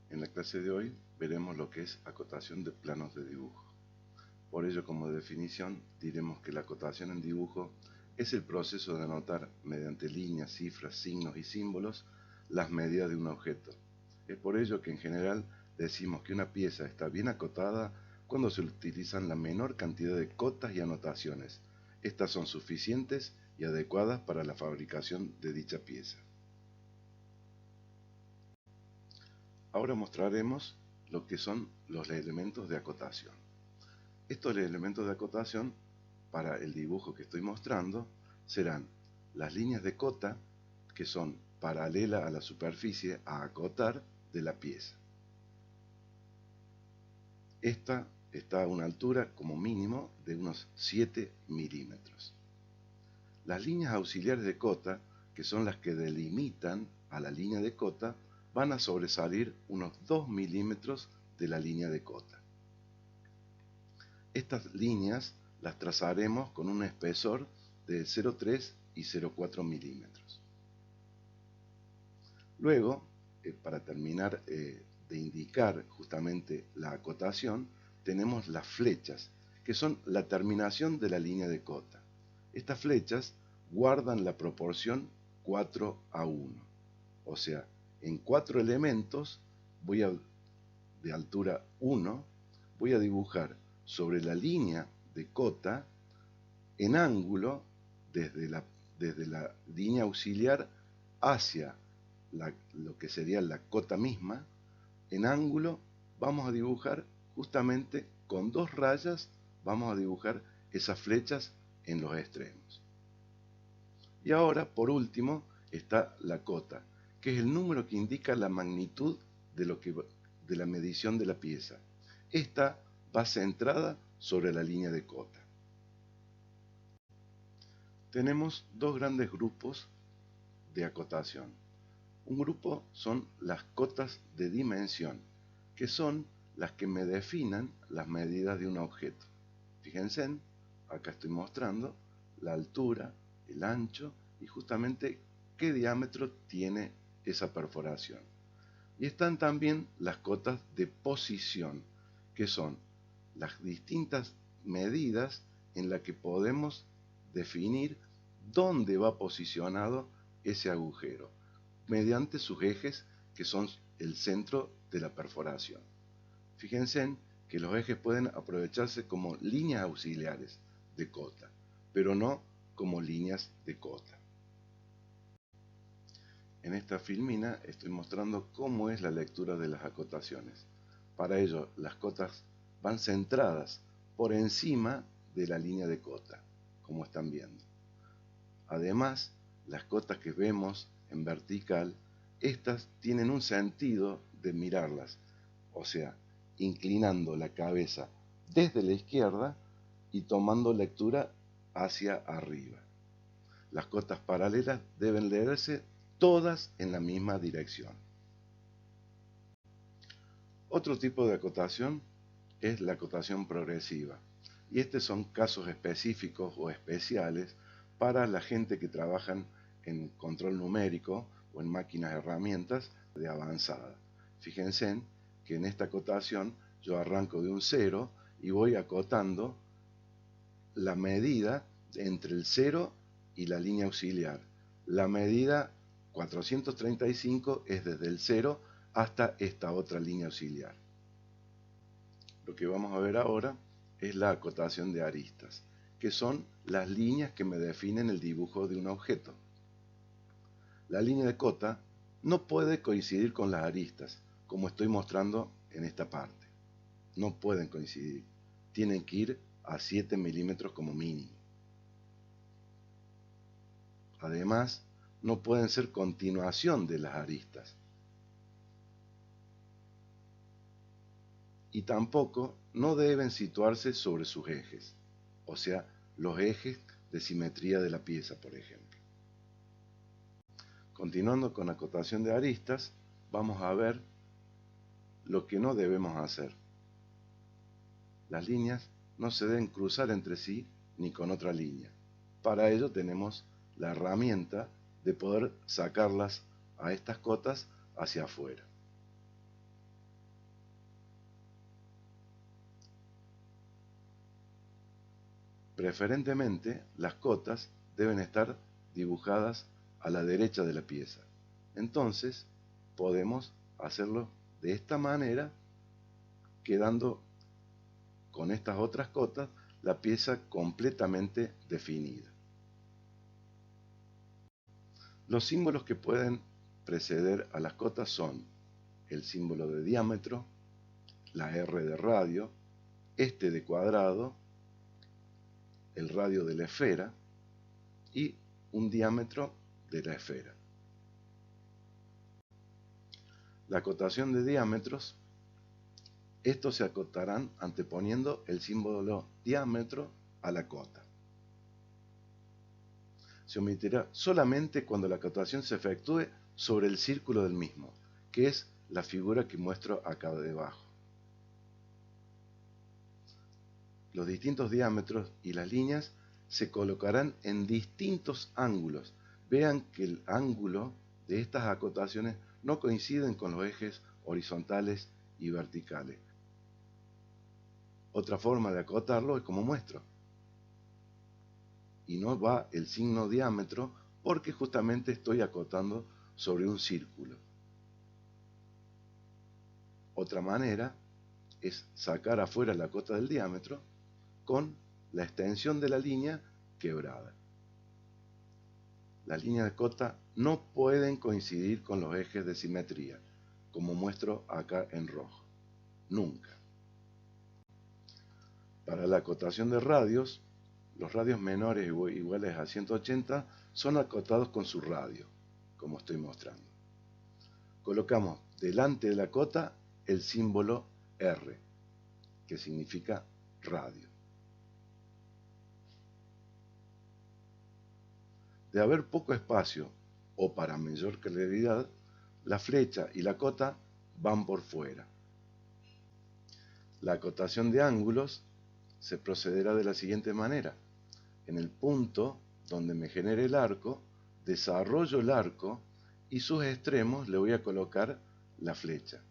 En la clase de hoy veremos lo que es acotación de planos de dibujo. Por ello, como definición, diremos que la acotación en dibujo es el proceso de anotar mediante líneas, cifras, signos y símbolos las medidas de un objeto. Es por ello que en general decimos que una pieza está bien acotada cuando se utilizan la menor cantidad de cotas y anotaciones. Estas son suficientes y adecuadas para la fabricación de dicha pieza. Ahora mostraremos lo que son los elementos de acotación. Estos elementos de acotación para el dibujo que estoy mostrando serán las líneas de cota, que son paralelas a la superficie a acotar de la pieza. Esta está a una altura como mínimo de unos 7 milímetros. Las líneas auxiliares de cota, que son las que delimitan a la línea de cota, van a sobresalir unos 2 milímetros de la línea de cota. Estas líneas las trazaremos con un espesor de 0,3 y 0,4 milímetros. Luego, para terminar de indicar justamente la acotación, tenemos las flechas, que son la terminación de la línea de cota. Estas flechas guardan la proporción 4:1, o sea, en 4 elementos de altura 1 voy a dibujar sobre la línea de cota en ángulo desde la línea auxiliar hacia lo que sería la cota misma. En ángulo vamos a dibujar justamente con 2 rayas, vamos a dibujar esas flechas en los extremos. Y ahora, por último, está la cota, que es el número que indica la magnitud de la medición de la pieza. Esta va centrada sobre la línea de cota. Tenemos dos grandes grupos de acotación. Un grupo son las cotas de dimensión, que son las que me definan las medidas de un objeto. Fíjense, acá estoy mostrando la altura, el ancho y justamente qué diámetro tiene esa perforación. Y están también las cotas de posición, que son las distintas medidas en las que podemos definir dónde va posicionado ese agujero, mediante sus ejes, que son el centro de la perforación. Fíjense que los ejes pueden aprovecharse como líneas auxiliares de cota, pero no como líneas de cota. En esta filmina estoy mostrando cómo es la lectura de las acotaciones. Para ello, las cotas van centradas por encima de la línea de cota, como están viendo. Además, las cotas que vemos en vertical, estas tienen un sentido de mirarlas, o sea, inclinando la cabeza desde la izquierda y tomando lectura hacia arriba. Las cotas paralelas deben leerse todas en la misma dirección. Otro tipo de acotación es la acotación progresiva, y estos son casos específicos o especiales para la gente que trabajan en control numérico o en máquinas herramientas de avanzada. Fíjense que en esta acotación yo arranco de un 0 y voy acotando la medida entre el 0 y la línea auxiliar. La medida 435 es desde el 0 hasta esta otra línea auxiliar. Lo que vamos a ver ahora es la acotación de aristas, que son las líneas que me definen el dibujo de un objeto. La línea de cota no puede coincidir con las aristas, como estoy mostrando en esta parte. No pueden coincidir. Tienen que ir a 7 milímetros como mínimo. Además, no pueden ser continuación de las aristas. Y tampoco no deben situarse sobre sus ejes, o sea, los ejes de simetría de la pieza, por ejemplo. Continuando con la acotación de aristas, vamos a ver lo que no debemos hacer. Las líneas no se deben cruzar entre sí ni con otra línea. Para ello tenemos la herramienta de poder sacarlas a estas cotas hacia afuera. Preferentemente, las cotas deben estar dibujadas a la derecha de la pieza. Entonces, podemos hacerlo de esta manera, quedando con estas otras cotas la pieza completamente definida. Los símbolos que pueden preceder a las cotas son el símbolo de diámetro, la R de radio, este de cuadrado, el radio de la esfera y un diámetro de la esfera. La acotación de diámetros, estos se acotarán anteponiendo el símbolo diámetro a la cota. Se omitirá solamente cuando la acotación se efectúe sobre el círculo del mismo, que es la figura que muestro acá debajo. Los distintos diámetros y las líneas se colocarán en distintos ángulos. Vean que el ángulo de estas acotaciones no coinciden con los ejes horizontales y verticales. Otra forma de acotarlo es como muestro. Y no va el signo diámetro porque justamente estoy acotando sobre un círculo. Otra manera es sacar afuera la cota del diámetro con la extensión de la línea quebrada. Las líneas de cota no pueden coincidir con los ejes de simetría, como muestro acá en rojo. Nunca. Para la acotación de radios, los radios menores o iguales a 180 son acotados con su radio, como estoy mostrando. Colocamos delante de la cota el símbolo R, que significa radio. De haber poco espacio o para mayor claridad, la flecha y la cota van por fuera. La acotación de ángulos se procederá de la siguiente manera. En el punto donde me genere el arco, desarrollo el arco y sus extremos le voy a colocar la flecha.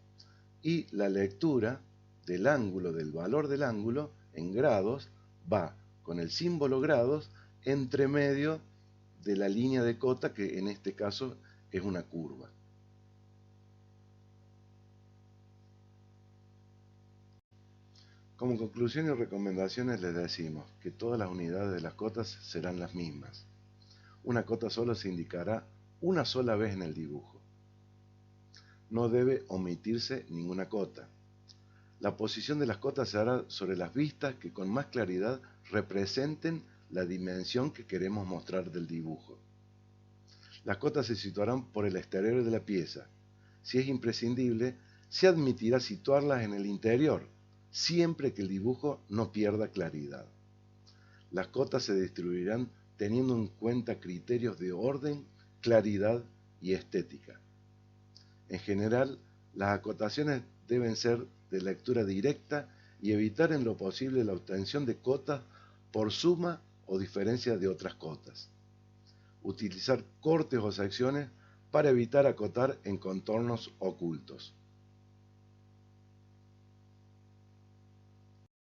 Y la lectura del ángulo, del valor del ángulo en grados, va con el símbolo grados entre medio de la línea de cota, que en este caso es una curva. Como conclusión y recomendaciones les decimos que todas las unidades de las cotas serán las mismas. Una cota solo se indicará una sola vez en el dibujo. No debe omitirse ninguna cota. La posición de las cotas se hará sobre las vistas que con más claridad representen la dimensión que queremos mostrar del dibujo. Las cotas se situarán por el exterior de la pieza. Si es imprescindible, se admitirá situarlas en el interior, siempre que el dibujo no pierda claridad. Las cotas se distribuirán teniendo en cuenta criterios de orden, claridad y estética. En general, las acotaciones deben ser de lectura directa y evitar en lo posible la obtención de cotas por suma o diferencia de otras cotas. Utilizar cortes o secciones para evitar acotar en contornos ocultos.